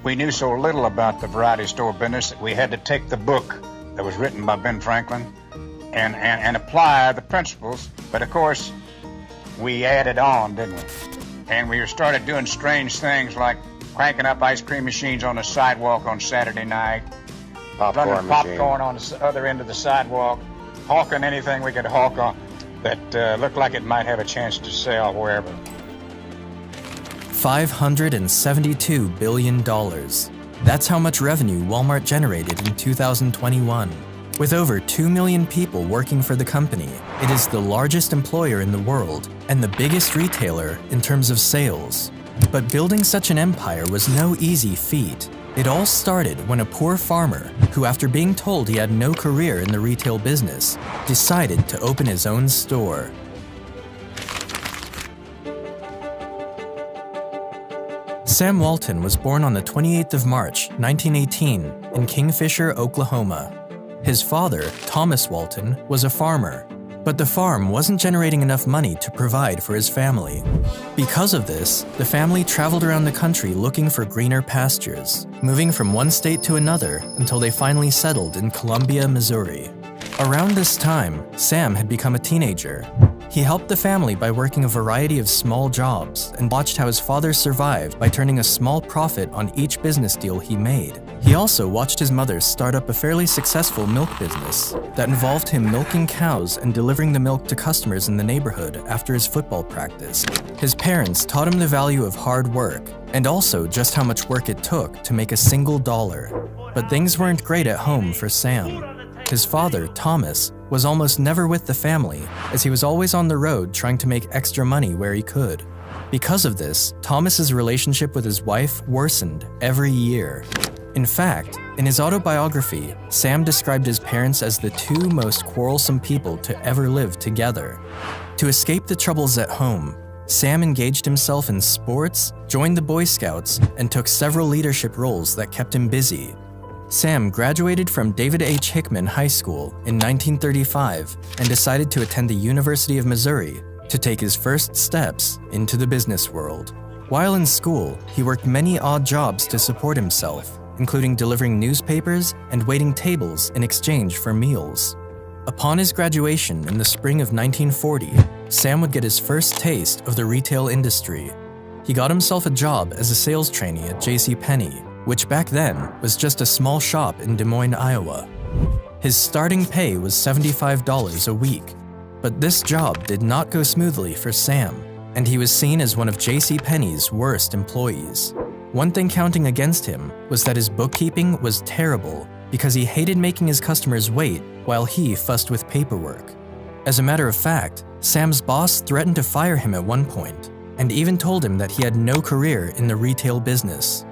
We knew so little about the variety store business that we had to take the book that was written by Ben Franklin and apply the principles. But of course, we added on, didn't we? And we started doing strange things like cranking up ice cream machines on the sidewalk on Saturday night, running popcorn on the other end of the sidewalk, hawking anything we could hawk on that looked like it might have a chance to sell wherever. $572 billion. That's how much revenue Walmart generated in 2021. With over 2 million people working for the company, it is the largest employer in the world and the biggest retailer in terms of sales. But building such an empire was no easy feat. It all started when a poor farmer, who after being told he had no career in the retail business, decided to open his own store. Sam Walton was born on the 28th of March, 1918, in Kingfisher, Oklahoma. His father, Thomas Walton, was a farmer, but the farm wasn't generating enough money to provide for his family. Because of this, the family traveled around the country looking for greener pastures, moving from one state to another until they finally settled in Columbia, Missouri. Around this time, Sam had become a teenager. He helped the family by working a variety of small jobs and watched how his father survived by turning a small profit on each business deal he made. He also watched his mother start up a fairly successful milk business that involved him milking cows and delivering the milk to customers in the neighborhood after his football practice. His parents taught him the value of hard work and also just how much work it took to make a single dollar. But things weren't great at home for Sam. His father, Thomas, was almost never with the family, as he was always on the road trying to make extra money where he could. Because of this, Thomas's relationship with his wife worsened every year. In fact, in his autobiography, Sam described his parents as the two most quarrelsome people to ever live together. To escape the troubles at home, Sam engaged himself in sports, joined the Boy Scouts, and took several leadership roles that kept him busy. Sam graduated from David H. Hickman High School in 1935 and decided to attend the University of Missouri to take his first steps into the business world. While in school, he worked many odd jobs to support himself, including delivering newspapers and waiting tables in exchange for meals. Upon his graduation in the spring of 1940, Sam would get his first taste of the retail industry. He got himself a job as a sales trainee at JCPenney, which back then was just a small shop in Des Moines, Iowa. His starting pay was $75 a week, but this job did not go smoothly for Sam, and he was seen as one of JCPenney's worst employees. One thing counting against him was that his bookkeeping was terrible because he hated making his customers wait while he fussed with paperwork. As a matter of fact, Sam's boss threatened to fire him at one point, and even told him that he had no career in the retail business.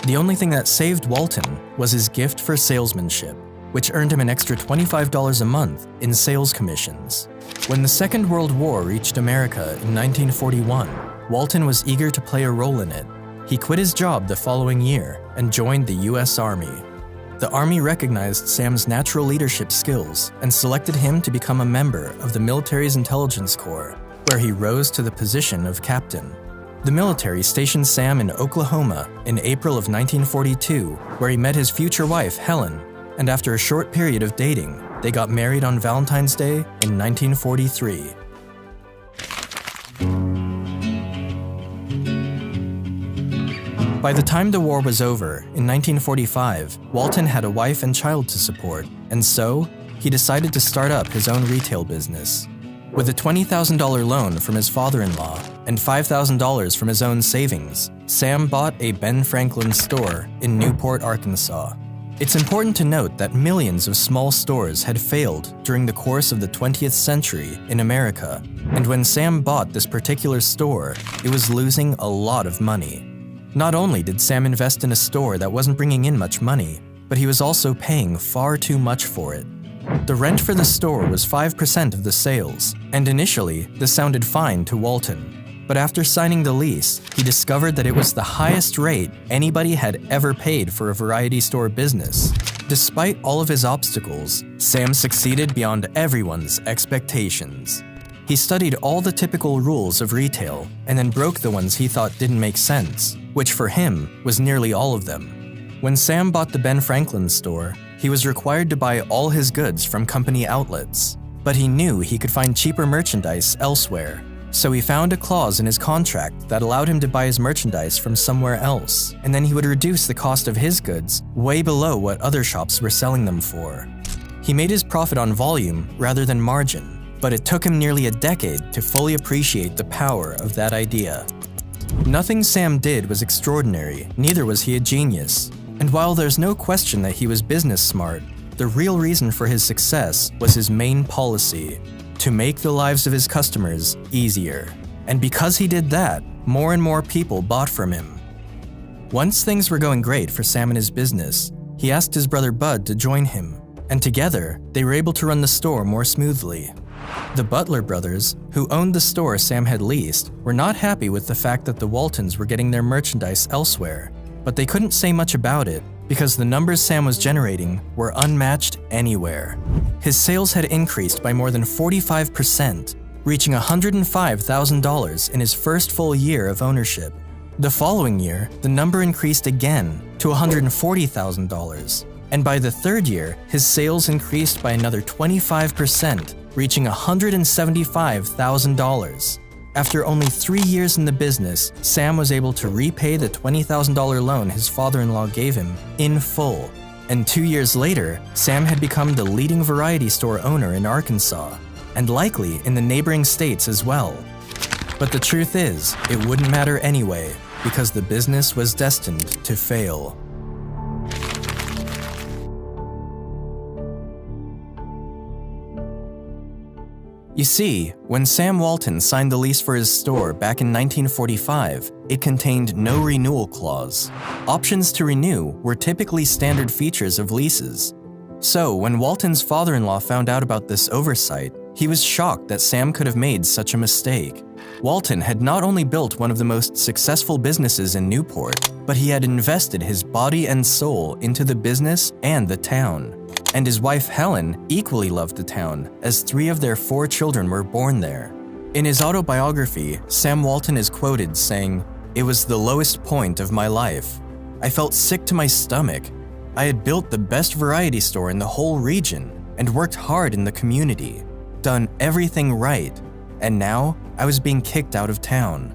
The only thing that saved Walton was his gift for salesmanship, which earned him an extra $25 a month in sales commissions. When the Second World War reached America in 1941, Walton was eager to play a role in it. He quit his job the following year and joined the U.S. Army. The Army recognized Sam's natural leadership skills and selected him to become a member of the military's intelligence corps, where he rose to the position of captain. The military stationed Sam in Oklahoma in April of 1942, where he met his future wife, Helen, and after a short period of dating, they got married on Valentine's Day in 1943. By the time the war was over, in 1945, Walton had a wife and child to support, and so he decided to start up his own retail business. With a $20,000 loan from his father-in-law and $5,000 from his own savings, Sam bought a Ben Franklin store in Newport, Arkansas. It's important to note that millions of small stores had failed during the course of the 20th century in America, and when Sam bought this particular store, it was losing a lot of money. Not only did Sam invest in a store that wasn't bringing in much money, but he was also paying far too much for it. The rent for the store was 5% of the sales, and initially, this sounded fine to Walton. But after signing the lease, he discovered that it was the highest rate anybody had ever paid for a variety store business. Despite all of his obstacles, Sam succeeded beyond everyone's expectations. He studied all the typical rules of retail and then broke the ones he thought didn't make sense, which for him was nearly all of them. When Sam bought the Ben Franklin store, he was required to buy all his goods from company outlets, but he knew he could find cheaper merchandise elsewhere. So he found a clause in his contract that allowed him to buy his merchandise from somewhere else, and then he would reduce the cost of his goods way below what other shops were selling them for. He made his profit on volume rather than margin, but it took him nearly a decade to fully appreciate the power of that idea. Nothing Sam did was extraordinary, neither was he a genius. And while there's no question that he was business smart, the real reason for his success was his main policy: to make the lives of his customers easier. And because he did that, more and more people bought from him. Once things were going great for Sam and his business, he asked his brother Bud to join him, and together, they were able to run the store more smoothly. The Butler brothers, who owned the store Sam had leased, were not happy with the fact that the Waltons were getting their merchandise elsewhere, but they couldn't say much about it because the numbers Sam was generating were unmatched anywhere. His sales had increased by more than 45%, reaching $105,000 in his first full year of ownership. The following year, the number increased again to $140,000, and by the third year, his sales increased by another 25%, reaching $175,000. After only 3 years in the business, Sam was able to repay the $20,000 loan his father-in-law gave him in full. And 2 years later, Sam had become the leading variety store owner in Arkansas, and likely in the neighboring states as well. But the truth is, it wouldn't matter anyway, because the business was destined to fail. You see, when Sam Walton signed the lease for his store back in 1945, it contained no renewal clause. Options to renew were typically standard features of leases. So, when Walton's father-in-law found out about this oversight, he was shocked that Sam could have made such a mistake. Walton had not only built one of the most successful businesses in Newport, but he had invested his body and soul into the business and the town. And his wife Helen equally loved the town, as 3 of their 4 children were born there. In his autobiography, Sam Walton is quoted saying, "It was the lowest point of my life. I felt sick to my stomach. I had built the best variety store in the whole region and worked hard in the community, done everything right, and now I was being kicked out of town."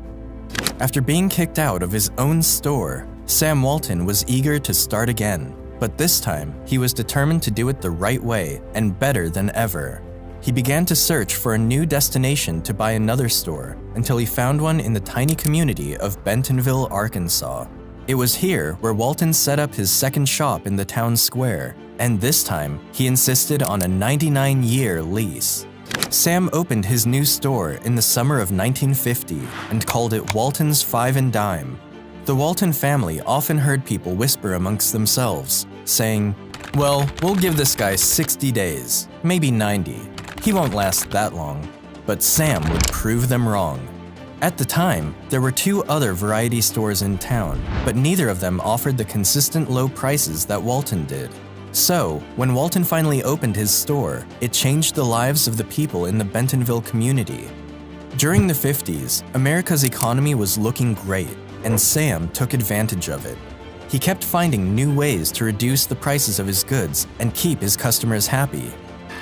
After being kicked out of his own store, Sam Walton was eager to start again. But this time, he was determined to do it the right way and better than ever. He began to search for a new destination to buy another store until he found one in the tiny community of Bentonville, Arkansas. It was here where Walton set up his second shop in the town square, and this time, he insisted on a 99-year lease. Sam opened his new store in the summer of 1950 and called it Walton's Five and Dime. The Walton family often heard people whisper amongst themselves, saying, "Well, we'll give this guy 60 days, maybe 90. He won't last that long." But Sam would prove them wrong. At the time, there were 2 other variety stores in town, but neither of them offered the consistent low prices that Walton did. So, when Walton finally opened his store, it changed the lives of the people in the Bentonville community. During the 50s, America's economy was looking great, and Sam took advantage of it. He kept finding new ways to reduce the prices of his goods and keep his customers happy.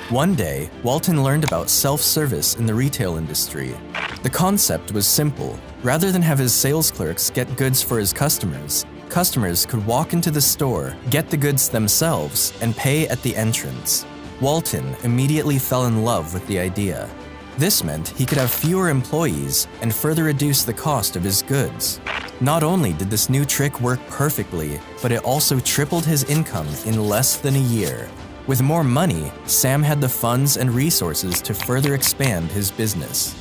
One day, Walton learned about self-service in the retail industry. The concept was simple. Rather than have his sales clerks get goods for his customers, customers could walk into the store, get the goods themselves, and pay at the entrance. Walton immediately fell in love with the idea. This meant he could have fewer employees and further reduce the cost of his goods. Not only did this new trick work perfectly, but it also tripled his income in less than a year. With more money, Sam had the funds and resources to further expand his business.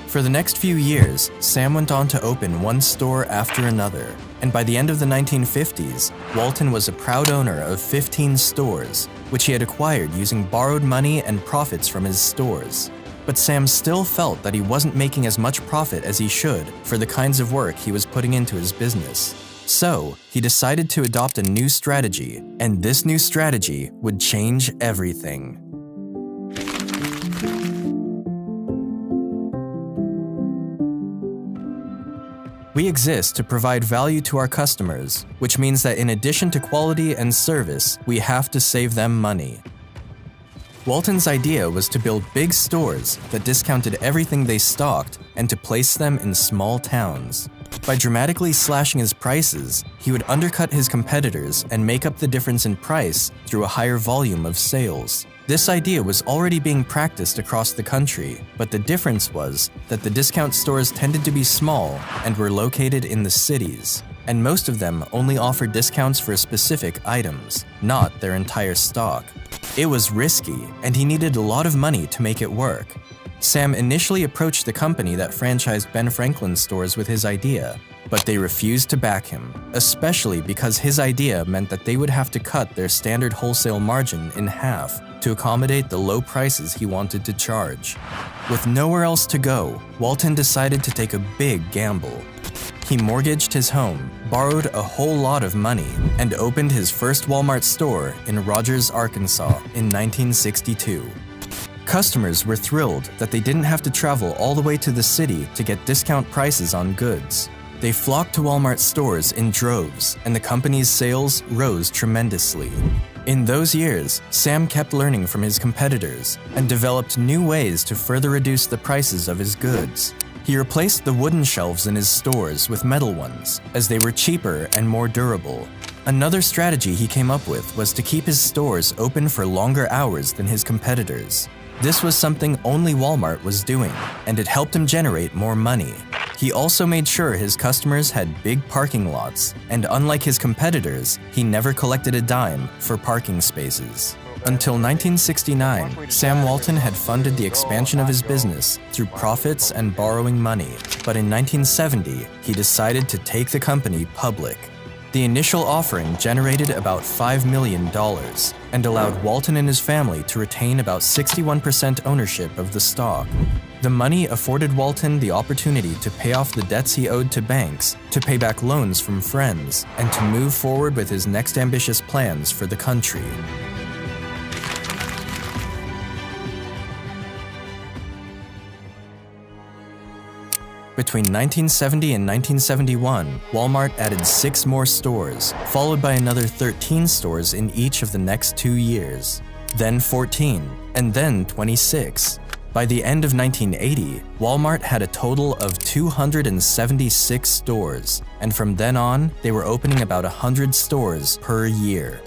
For the next few years, Sam went on to open one store after another, and by the end of the 1950s, Walton was a proud owner of 15 stores, which he had acquired using borrowed money and profits from his stores. But Sam still felt that he wasn't making as much profit as he should for the kinds of work he was putting into his business. So, he decided to adopt a new strategy, and this new strategy would change everything. We exist to provide value to our customers, which means that in addition to quality and service, we have to save them money. Walton's idea was to build big stores that discounted everything they stocked and to place them in small towns. By dramatically slashing his prices, he would undercut his competitors and make up the difference in price through a higher volume of sales. This idea was already being practiced across the country, but the difference was that the discount stores tended to be small and were located in the cities, and most of them only offered discounts for specific items, not their entire stock. It was risky, and he needed a lot of money to make it work. Sam initially approached the company that franchised Ben Franklin's stores with his idea, but they refused to back him, especially because his idea meant that they would have to cut their standard wholesale margin in half to accommodate the low prices he wanted to charge. With nowhere else to go, Walton decided to take a big gamble. He mortgaged his home, borrowed a whole lot of money, and opened his first Walmart store in Rogers, Arkansas in 1962. Customers were thrilled that they didn't have to travel all the way to the city to get discount prices on goods. They flocked to Walmart stores in droves, and the company's sales rose tremendously. In those years, Sam kept learning from his competitors and developed new ways to further reduce the prices of his goods. He replaced the wooden shelves in his stores with metal ones, as they were cheaper and more durable. Another strategy he came up with was to keep his stores open for longer hours than his competitors. This was something only Walmart was doing, and it helped him generate more money. He also made sure his customers had big parking lots, and unlike his competitors, he never collected a dime for parking spaces. Until 1969, Sam Walton had funded the expansion of his business through profits and borrowing money, but in 1970, he decided to take the company public. The initial offering generated about $5 million and allowed Walton and his family to retain about 61% ownership of the stock. The money afforded Walton the opportunity to pay off the debts he owed to banks, to pay back loans from friends, and to move forward with his next ambitious plans for the country. Between 1970 and 1971, Walmart added 6 more stores, followed by another 13 stores in each of the next 2 years, then 14, and then 26. By the end of 1980, Walmart had a total of 276 stores, and from then on, they were opening about 100 stores per year.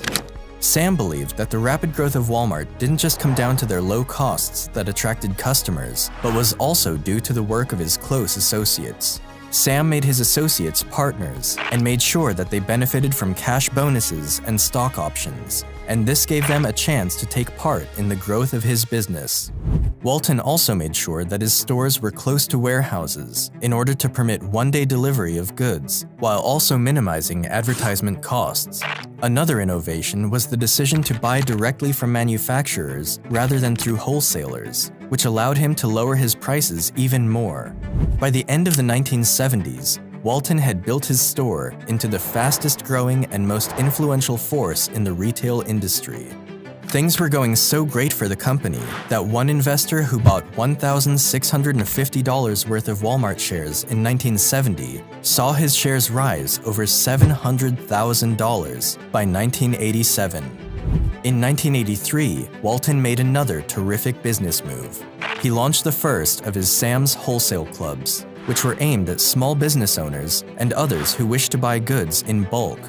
Sam believed that the rapid growth of Walmart didn't just come down to their low costs that attracted customers, but was also due to the work of his close associates. Sam made his associates partners and made sure that they benefited from cash bonuses and stock options, and this gave them a chance to take part in the growth of his business. Walton also made sure that his stores were close to warehouses in order to permit one-day delivery of goods, while also minimizing advertisement costs. Another innovation was the decision to buy directly from manufacturers rather than through wholesalers, which allowed him to lower his prices even more. By the end of the 1970s, Walton had built his store into the fastest-growing and most influential force in the retail industry. Things were going so great for the company that one investor who bought $1,650 worth of Walmart shares in 1970 saw his shares rise over $700,000 by 1987. In 1983, Walton made another terrific business move. He launched the first of his Sam's Wholesale Clubs, which were aimed at small business owners and others who wished to buy goods in bulk.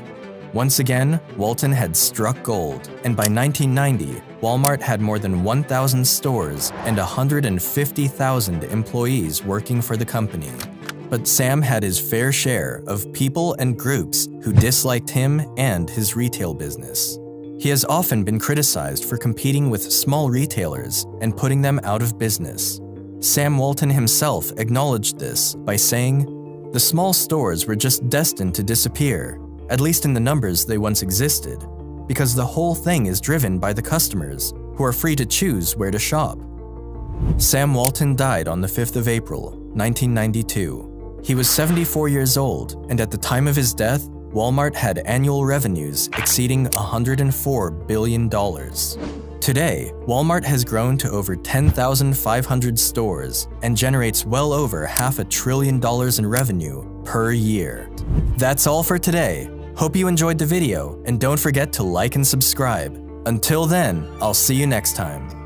Once again, Walton had struck gold, and by 1990, Walmart had more than 1,000 stores and 150,000 employees working for the company. But Sam had his fair share of people and groups who disliked him and his retail business. He has often been criticized for competing with small retailers and putting them out of business. Sam Walton himself acknowledged this by saying, "The small stores were just destined to disappear, at least in the numbers they once existed, because the whole thing is driven by the customers, who are free to choose where to shop." Sam Walton died on the 5th of April, 1992. He was 74 years old, and at the time of his death, Walmart had annual revenues exceeding $104 billion. Today, Walmart has grown to over 10,500 stores and generates well over $500 billion in revenue per year. That's all for today. Hope you enjoyed the video, and don't forget to like and subscribe. Until then, I'll see you next time.